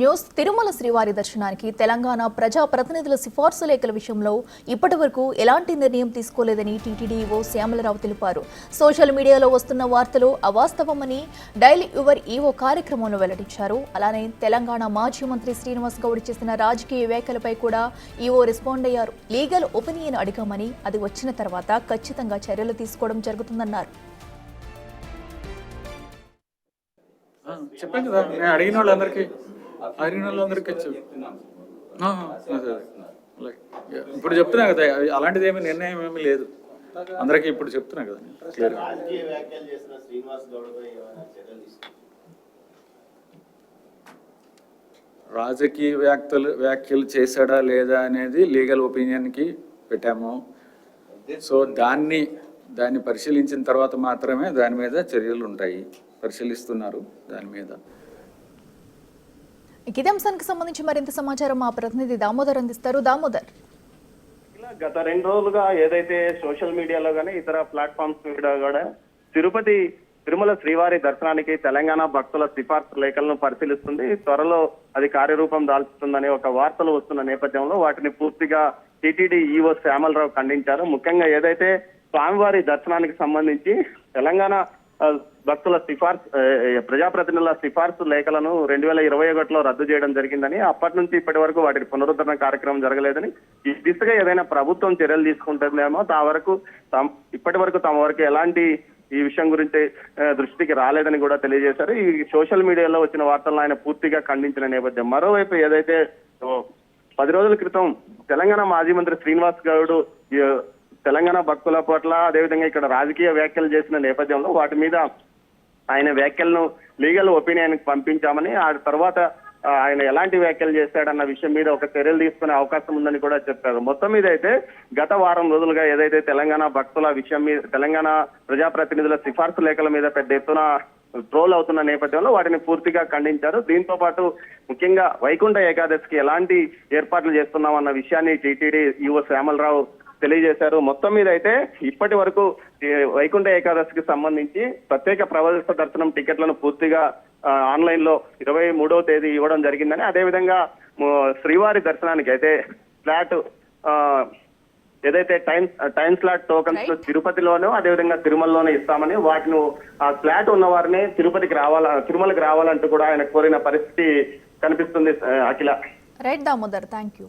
News. Tirumala శ్రీవారి దర్శనానికి తెలంగాణ ప్రజా ప్రతినిధుల సిఫార్సు లేఖల విషయంలో ఇప్పటివరకు ఎలాంటి నిర్ణయం తీసుకోలేదని టీటీడీ ఈవో శ్యామలరావు తెలిపారు. సోషల్ మీడియాలో వస్తున్న వార్తలు అవాస్తవమని డైలీ యువర్ ఈవో కార్యక్రమంలో వెల్లడించారు. అలానే తెలంగాణ మాజీ మంత్రి శ్రీనివాస్ గౌడ్ చేసిన రాజకీయ వ్యాఖ్యలపై కూడా ఈవో రెస్పాండ్ అయ్యారు. లీగల్ ఒపీనియన్ అడిగామని అది వచ్చిన తర్వాత ఖచ్చితంగా చర్యలు తీసుకోవడం జరుగుతుందన్నారు. చెప్పాను కదా, నేను అడిగిన వాళ్ళందరికీ ఇప్పుడు చెప్తున్నా కదా, అలాంటిది ఏమి నిర్ణయం ఏమీ లేదు. అందరికీ ఇప్పుడు చెప్తున్నా కదా. రాజకీయ వ్యాఖ్యలు చేశాడా లేదా అనేది లీగల్ ఒపీనియన్కి పెట్టాము. సో దాన్ని పరిశీలించిన తర్వాత మాత్రమే దాని మీద చర్యలు ఉంటాయి. పరిశీలిస్తున్నారు దాని మీద. ఇదే అంశానికి సంబంధించి మరింత సమాచారం మా ప్రతినిధి దామోదర్ అందిస్తారు. దామోదర్, గత 2 రోజులుగా ఏదైతే సోషల్ మీడియాలో కానీ ఇతర ప్లాట్ఫామ్స్ మీద కూడా తిరుమల శ్రీవారి దర్శనానికి తెలంగాణ భక్తుల సిఫార్సు లేఖలను పరిశీలిస్తుంది. త్వరలో అది కార్యరూపం దాల్చుతుందనే ఒక వార్తలు వస్తున్న నేపథ్యంలో వాటిని పూర్తిగా టీటీడీ ఈవో శ్యామలరావు ఖండించారు. ముఖ్యంగా ఏదైతే స్వామివారి దర్శనానికి సంబంధించి తెలంగాణ భక్తుల ప్రజాప్రతినిధుల సిఫార్సు లేఖలను 2021లో రద్దు చేయడం జరిగిందని, అప్పటి నుంచి ఇప్పటి వరకు వాటి పునరుద్ధరణ కార్యక్రమం జరగలేదని, ఈ దిశగా ఏదైనా ప్రభుత్వం చర్యలు తీసుకుంటుందేమో ఇప్పటి వరకు తమ వరకు ఎలాంటి ఈ విషయం గురించి దృష్టికి రాలేదని కూడా తెలియజేశారు. ఈ సోషల్ మీడియాలో వచ్చిన వార్తలను ఆయన పూర్తిగా ఖండించిన నేపథ్యం. మరోవైపు ఏదైతే 10 రోజుల క్రితం తెలంగాణ మాజీ మంత్రి శ్రీనివాస్ గౌడ్ తెలంగాణ భక్తుల పట్ల అదేవిధంగా ఇక్కడ రాజకీయ వ్యాఖ్యలు చేసిన నేపథ్యంలో వాటి మీద ఆయన వ్యాఖ్యలను లీగల్ ఒపీనియన్ కి పంపించామని, ఆ తర్వాత ఆయన ఎలాంటి వ్యాఖ్యలు చేశాడన్న విషయం మీద ఒక చర్యలు తీసుకునే అవకాశం ఉందని కూడా చెప్పారు. మొత్తం మీద అయితే గత వారం రోజులుగా ఏదైతే తెలంగాణ భక్తుల విషయం మీద, తెలంగాణ ప్రజాప్రతినిధుల సిఫార్సు లేఖల మీద పెద్ద ఎత్తున ట్రోల్ అవుతున్న నేపథ్యంలో వాటిని పూర్తిగా ఖండించారు. దీంతో పాటు ముఖ్యంగా వైకుంఠ ఏకాదశికి ఎలాంటి ఏర్పాట్లు చేస్తున్నామన్న విషయాన్ని టీటీడీ ఈవో శ్యామలరావు తెలియజేశారు. మొత్తం మీద అయితే ఇప్పటి వరకు వైకుంఠ ఏకాదశికి సంబంధించి ప్రత్యేక ప్రవేశ దర్శనం టికెట్లను పూర్తిగా ఆన్లైన్ లో 23వ తేదీ ఇవ్వడం జరిగిందని, అదేవిధంగా శ్రీవారి దర్శనానికి అయితే ఫ్లాట్ ఏదైతే టైం స్లాట్ టోకన్స్ తిరుపతిలోనూ అదేవిధంగా తిరుమలలోనే ఇస్తామని, వాటిని ఆ ఫ్లాట్ ఉన్న వారిని తిరుమలకి రావాలంటూ కూడా ఆయన కోరిన పరిస్థితి కనిపిస్తుంది. Akhila. Right Damodar, thank you.